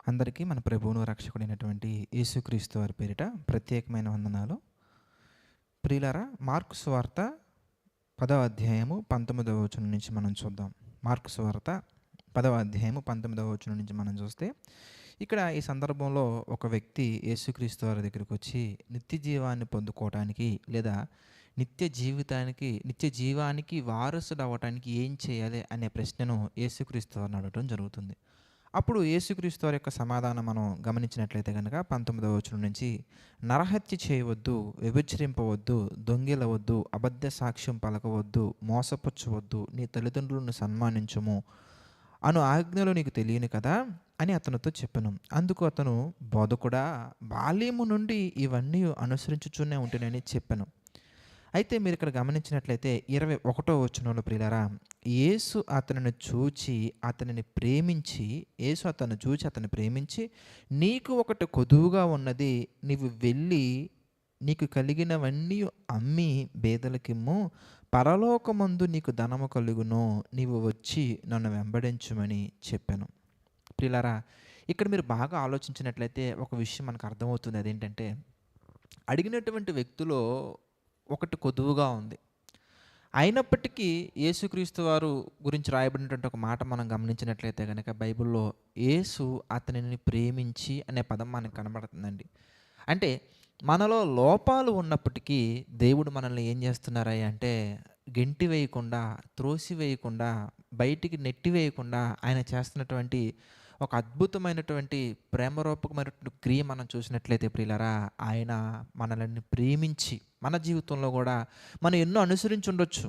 అందరికీ మన ప్రభువును రక్షకుడైనటువంటి యేసుక్రీస్తు వారి పేరిట ప్రత్యేకమైన వందనాలు. ప్రియులారా, మార్కు సువార్త 10వ అధ్యాయము 19వ వచనం నుంచి మనం చూద్దాం. మార్కు సువార్త 10వ అధ్యాయము 19వ వచనం నుంచి మనం చూస్తే, ఇక్కడ ఈ సందర్భంలో ఒక వ్యక్తి యేసుక్రీస్తు వారి దగ్గరికి వచ్చి నిత్య జీవాన్ని పొందుకోవటానికి లేదా నిత్య జీవానికి వారసుడు అవ్వటానికి ఏం చేయాలి అనే ప్రశ్నను యేసుక్రీస్తు వారిని అడగడం జరుగుతుంది. అప్పుడు యేసుక్రీస్తు వారి యొక్క సమాధానం మనం గమనించినట్లయితే కనుక 19వ వచనం నుంచి, నరహత్య చేయవద్దు, వ్యభిచరింపవద్దు, దొంగిలవద్దు, అబద్ధ సాక్ష్యం పలకవద్దు, మోసపుచ్చవద్దు, నీ తల్లిదండ్రులను సన్మానించుము అను ఆజ్ఞలు నీకు తెలియను కదా అని అతనితో చెప్పెను. అందుకు అతను, బోధకుడా, బాల్యము నుండి ఇవన్నీ అనుసరించుచునే ఉంటేనని చెప్పెను. అయితే మీరు ఇక్కడ గమనించినట్లయితే 21వ వచనంలో ప్రియులారా, యేసు అతనిని చూచి అతనిని ప్రేమించి, నీకు ఒకటి కొదువుగా ఉన్నది, నీవు వెళ్ళి నీకు కలిగినవన్నీ అమ్మి బేదలకిమ్ము, పరలోకమందు నీకు ధనము కలుగును, నీవు వచ్చి నన్ను వెంబడించుమని చెప్పాను. ప్రియులారా, ఇక్కడ మీరు బాగా ఆలోచించినట్లయితే ఒక విషయం మనకు అర్థమవుతుంది. అదేంటంటే, అడిగినటువంటి వ్యక్తిలో ఒకటి కొదువుగా ఉంది. అయినప్పటికీ యేసుక్రీస్తు వారు గురించి రాయబడినటువంటి ఒక మాట మనం గమనించినట్లయితే కనుక బైబిల్లో యేసు అతనిని ప్రేమించి అనే పదం మనకు కనబడుతుందండి. అంటే మనలో లోపాలు ఉన్నప్పటికీ దేవుడు మనల్ని ఏం చేస్తున్నారయ్య అంటే, గెంటి వేయకుండా, త్రోసివేయకుండా, బయటికి నెట్టివేయకుండా ఆయన చేస్తున్నటువంటి ఒక అద్భుతమైనటువంటి ప్రేమరూపకమైనటువంటి క్రియ మనం చూసినట్లయితే ప్రియులారా, ఆయన మనల్ని ప్రేమించి మన జీవితంలో కూడా మనం ఎన్నో అనుసరించి ఉండొచ్చు.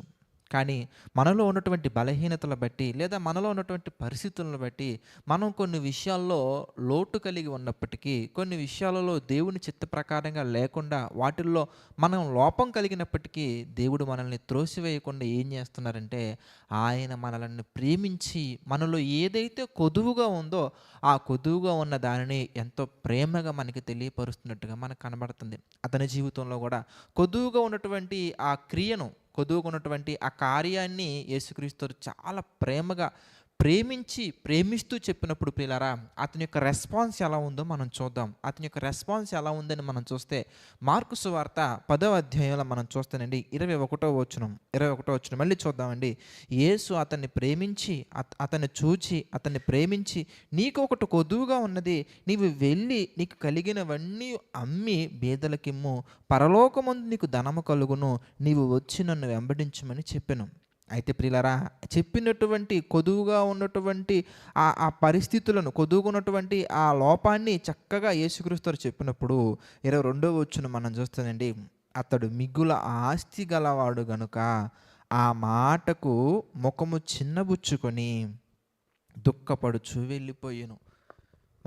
కానీ మనలో ఉన్నటువంటి బలహీనతలు బట్టి లేదా మనలో ఉన్నటువంటి పరిస్థితులను బట్టి మనం కొన్ని విషయాల్లో లోటు కలిగి ఉన్నప్పటికీ, కొన్ని విషయాలలో దేవుని చిత్త ప్రకారంగా లేకుండా వాటిల్లో మనం లోపం కలిగినప్పటికీ దేవుడు మనల్ని త్రోసివేయకుండా ఏం చేస్తున్నారంటే, ఆయన మనల్ని ప్రేమించి మనలో ఏదైతే కొదువుగా ఉందో ఆ కొదువుగా ఉన్న దానిని ఎంతో ప్రేమగా మనకి తెలియపరుస్తున్నట్టుగా మనకు కనబడుతుంది. అతని జీవితంలో కూడా కొదువుగా ఉన్నటువంటి ఆ క్రియను, కొదువుకున్నటువంటి ఆ కార్యాన్ని యేసుక్రీస్తు చాలా ప్రేమగా ప్రేమిస్తూ చెప్పినప్పుడు ప్రియులారా, అతని యొక్క రెస్పాన్స్ ఎలా ఉందో మనం చూద్దాం. అతని యొక్క రెస్పాన్స్ ఎలా ఉందని మనం చూస్తే మార్కు సువార్త 10వ అధ్యాయంలో మనం చూస్తానండి. 21వ వచనం మళ్ళీ చూద్దామండి. యేసు అతన్ని ప్రేమించి నీకు ఒకటి కొదువుగా ఉన్నది, నీవు వెళ్ళి నీకు కలిగినవన్నీ అమ్మి బేదలకిమ్ము, పరలోకమందు నీకు ధనము కలుగును, నీవు వచ్చి నన్ను వెంబడించుమని చెప్పెను. అయితే ప్రియులారా, చెప్పినటువంటి కొదువుగా ఉన్నటువంటి ఆ పరిస్థితులను, కొదువుగా ఉన్నటువంటి ఆ లోపాన్ని చక్కగా యేసుక్రీస్తు చెప్పినప్పుడు 22వ వచనం మనం చూస్తానండి. అతడు మిగుల ఆస్తి గలవాడు గనుక ఆ మాటకు ముఖము చిన్నబుచ్చుకొని దుఃఖపడుచు వెళ్ళిపోయాను.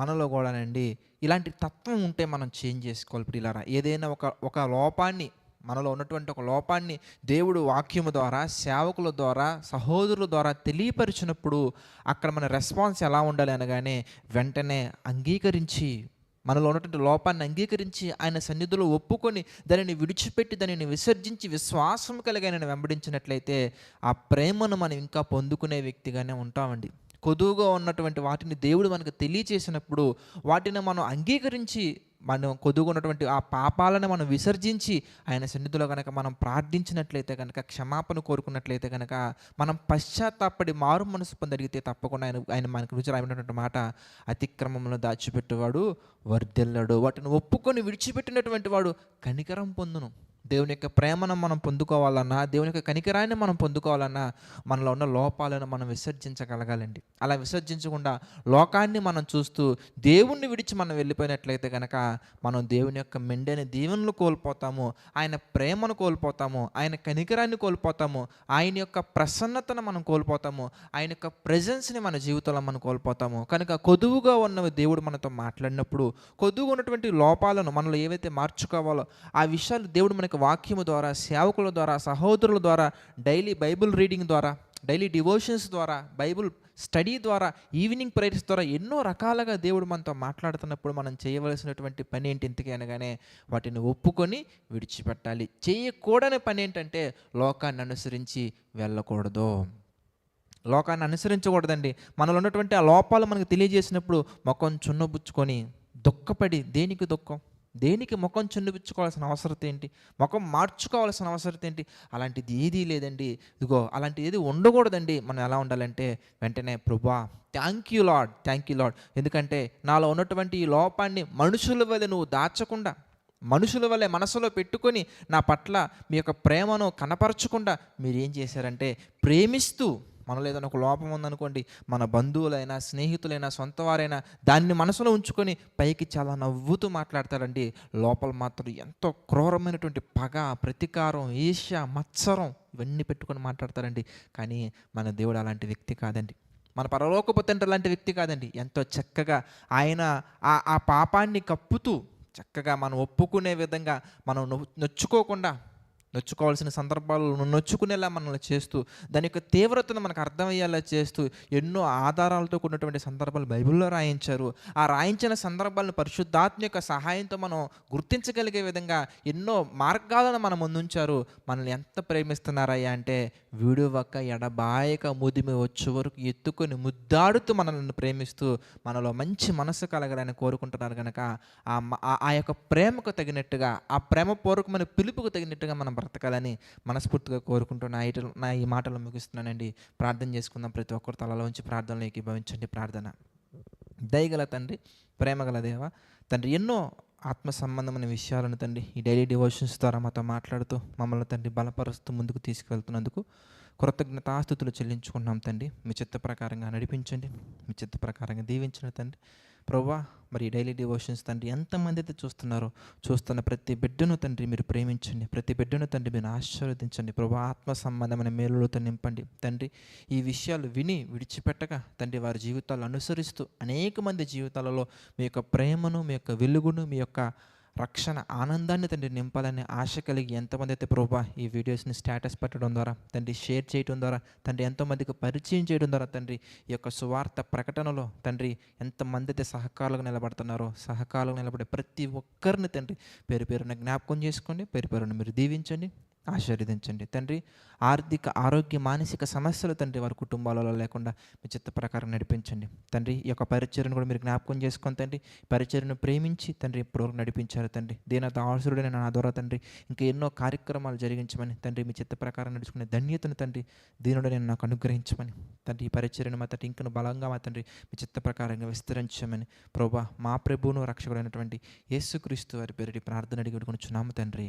మనలో కూడానండి ఇలాంటి తత్వం ఉంటే మనం చేంజ్ చేసుకోవాలి ప్రియులారా. ఏదైనా ఒక లోపాన్ని, మనలో ఉన్నటువంటి ఒక లోపాన్ని దేవుడు వాక్యము ద్వారా, సేవకుల ద్వారా, సహోదరుల ద్వారా తెలియపరిచినప్పుడు అక్కడ మన రెస్పాన్స్ ఎలా ఉండాలి అనగానే వెంటనే అంగీకరించి, మనలో ఉన్నటువంటి లోపాన్ని అంగీకరించి ఆయన సన్నిధిలో ఒప్పుకొని దానిని విడిచిపెట్టి దానిని విసర్జించి విశ్వాసం కలిగి ఆయనను వెంబడించినట్లయితే ఆ ప్రేమను మనం ఇంకా పొందుకునే వ్యక్తిగానే ఉంటామండి. కొదువుగా ఉన్నటువంటి వాటిని దేవుడు మనకు తెలియచేసినప్పుడు వాటిని మనం అంగీకరించి, మనం కొదువుగా ఉన్నటువంటి ఆ పాపాలను మనం విసర్జించి ఆయన సన్నిధిలో కనుక మనం ప్రార్థించినట్లయితే కనుక, క్షమాపణ కోరుకున్నట్లయితే కనుక, మనం పశ్చాత్తాపడి మారు మనసు పొందడిగితే తప్పకుండా ఆయన మనకు రుచి రాయినటువంటి మాట, అతిక్రమంలో దాచిపెట్టేవాడు వర్ధిల్లడు, వాటిని ఒప్పుకొని విడిచిపెట్టినటువంటి వాడు కనికరం పొందును. దేవుని యొక్క ప్రేమను మనం పొందుకోవాలన్నా, దేవుని యొక్క కనికరాన్ని మనం పొందుకోవాలన్నా మనలో ఉన్న లోపాలను మనం విసర్జించగలగాలండి. అలా విసర్జించకుండా లోకాన్ని మనం చూస్తూ దేవుణ్ణి విడిచి మనం వెళ్ళిపోయినట్లయితే కనుక మనం దేవుని యొక్క మెండైన దీవెనలు కోల్పోతాము, ఆయన ప్రేమను కోల్పోతాము, ఆయన కనికరాన్ని కోల్పోతాము, ఆయన యొక్క ప్రసన్నతను మనం కోల్పోతాము, ఆయన యొక్క ప్రెజెన్స్ని మన జీవితంలో మనం కోల్పోతాము. కనుక కొదువుగా ఉన్న దేవుడు మనతో మాట్లాడినప్పుడు కొదువుగా ఉన్నటువంటి లోపాలను మనలో ఏవైతే మార్చుకోవాలో ఆ విషయాలు దేవుడు మనకు వాక్యము ద్వారా, సేవకుల ద్వారా, సహోదరుల ద్వారా, డైలీ బైబిల్ రీడింగ్ ద్వారా, డైలీ డివోషన్స్ ద్వారా, బైబిల్ స్టడీ ద్వారా, ఈవినింగ్ ప్రేయర్స్ ద్వారా ఎన్నో రకాలుగా దేవుడు మనతో మాట్లాడుతున్నప్పుడు మనం చేయవలసినటువంటి పని ఏంటి ఇంతకీ అనగానే వాటిని ఒప్పుకొని విడిచిపెట్టాలి. చేయకూడని పని ఏంటంటే లోకాన్ని అనుసరించి వెళ్ళకూడదు. లోకాన్ని అనుసరించకూడదండి. మనలో ఉన్నటువంటి ఆ లోపాలు మనకు తెలియజేసినప్పుడు మొఖం చున్నబుచ్చుకొని దుఃఖపడి, దేనికి దుఃఖం? దేనికి ముఖం చిన్నబుచ్చుకోవాల్సిన అవసరం ఏంటి? ముఖం మార్చుకోవాల్సిన అవసరం ఏంటి? అలాంటిది ఏదీ లేదండి. ఇదిగో అలాంటిది ఏది ఉండకూడదండి. మనం ఎలా ఉండాలంటే వెంటనే ప్రభువా thank you lord, thank you lord. ఎందుకంటే నాలో ఉన్నటువంటి ఈ లోపాన్ని మనుషుల వలె నువ్వు దాచకుండా, మనుషుల వలె మనసులో పెట్టుకొని నా పట్ల మీ యొక్క ప్రేమను కనపరచకుండా మీరేం చేశారంటే ప్రేమిస్తూ, మనలో ఏదైనా ఒక లోపం ఉందనుకోండి, మన బంధువులైనా స్నేహితులైనా సొంత వారైనా దాన్ని మనసులో ఉంచుకొని పైకి చాలా నవ్వుతూ మాట్లాడతారండి. లోపల మాత్రం ఎంతో క్రూరమైనటువంటి పగ, ప్రతీకారం, ఈర్ష్య, మత్సరం ఇవన్నీ పెట్టుకొని మాట్లాడతారండి. కానీ మన దేవుడు అలాంటి వ్యక్తి కాదండి. మన పరలోకపు తండ్రి అలాంటి వ్యక్తి కాదండి. ఎంతో చక్కగా ఆయన ఆ పాపాన్ని కప్పుతూ చక్కగా మనం ఒప్పుకునే విధంగా మనం నొచ్చుకోకుండా, నొచ్చుకోవాల్సిన సందర్భాలు నొచ్చుకునేలా మనల్ని చేస్తూ, దాని యొక్క తీవ్రతను మనకు అర్థమయ్యేలా చేస్తూ ఎన్నో ఆధారాలతో కూడినటువంటి సందర్భాలు బైబిల్లో రాయించారు. ఆ రాయించిన సందర్భాలను పరిశుద్ధాత్మ యొక్క సహాయంతో మనం గుర్తించగలిగే విధంగా ఎన్నో మార్గాలను మన ముందుంచారు. మనల్ని ఎంత ప్రేమిస్తున్నారయ్యా అంటే విడువక ఎడబాయక ముదిమి వచ్చే వరకు ఎత్తుకొని ముద్దాడుతూ మనల్ని ప్రేమిస్తూ మనలో మంచి మనసు కలగాలని కోరుకుంటున్నారు కనుక ఆ యొక్క ప్రేమకు తగినట్టుగా, ఆ ప్రేమపూర్వకమైన పిలుపుకు తగినట్టుగా మనం బ్రతకాలని మనస్ఫూర్తిగా కోరుకుంటున్న నా ఈ మాటలు ముగిస్తున్నానండి. ప్రార్థన చేసుకుందాం. ప్రతి ఒక్కరు తలలో ఉంచి ప్రార్థనలో ఏకీభవించండి. ప్రార్థన. దయగల తండ్రి, ప్రేమగల దేవ తండ్రి, ఎన్నో ఆత్మ సంబంధమైన విషయాలను తండ్రి ఈ డైలీ డివోషన్స్ ద్వారా మాతో మాట్లాడుతూ మమ్మల్ని తండ్రి బలపరుస్తూ ముందుకు తీసుకెళ్తున్నందుకు కృతజ్ఞతాస్తుతులు చెల్లించుకున్నాం తండ్రి. మీ చిత్త ప్రకారంగా నడిపించండి, మీ చిత్త ప్రకారంగా దీవించండి తండ్రి. ప్రభువా మరి డైలీ డివోషన్స్ తండ్రి ఎంతమంది అయితే చూస్తున్నారో, చూస్తున్న ప్రతి బిడ్డను తండ్రి మీరు ప్రేమించండి, ప్రతి బిడ్డను తండ్రి మీరు ఆశీర్వదించండి. ప్రభా ఆత్మ సంబంధమైన మేలులతో నింపండి తండ్రి. ఈ విషయాలు విని విడిచిపెట్టక తండ్రి వారి జీవితాలు అనుసరిస్తూ అనేక మంది జీవితాలలో మీ యొక్క ప్రేమను, మీ యొక్క వెలుగును, మీ యొక్క రక్షణ ఆనందాన్ని తండ్రి నింపాలనే ఆశ కలిగి ఎంతమంది అయితే ప్రభా ఈ వీడియోస్ని స్టేటస్ పెట్టడం ద్వారా తండ్రి, షేర్ చేయడం ద్వారా తండ్రి, ఎంతోమందికి పరిచయం చేయడం ద్వారా తండ్రి ఈ యొక్క సువార్త ప్రకటనలో తండ్రి ఎంతమంది అయితే సహకారులుగా నిలబడుతున్నారో, సహకారులుగా నిలబడే ప్రతి ఒక్కరిని తండ్రి పేరు పేరున జ్ఞాపకం చేసుకోండి, పేరు పేరున మీరు దీవించండి, ఆశీర్వదించండి తండ్రి. ఆర్థిక, ఆరోగ్య, మానసిక సమస్యలు తండ్రి వారి కుటుంబాలలో లేకుండా మీ చిత్త ప్రకారం నడిపించండి తండ్రి. ఈ యొక్క పరిచర్ను కూడా మీరు జ్ఞాపకం చేసుకొని తండ్రి, పరిచర్ను ప్రేమించి తండ్రి ఇప్పటివరకు నడిపించారు తండ్రి. దీనితో ఆసురుడైన నా ద్వారా తండ్రి ఇంకా ఎన్నో కార్యక్రమాలు జరిగించమని తండ్రి, మీ చిత్త ప్రకారం నడుచుకునే ధన్యతను తండ్రి దీనుడైన నాకు అనుగ్రహించమని తండ్రి, ఈ పరిచర్ను మా తండ్రి ఇంకను బలంగా మా తండ్రి మీ చిత్త ప్రకారంగా విస్తరించమని ప్రభువా మా ప్రభువును రక్షకుడైనటువంటి యేసుక్రీస్తు వారి పేరిటి ప్రార్థన అడిగి వేడుకొనుచున్నాము తండ్రి.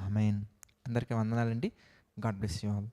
ఆమేన్. అందరికీ వందనాలండి. God bless you all.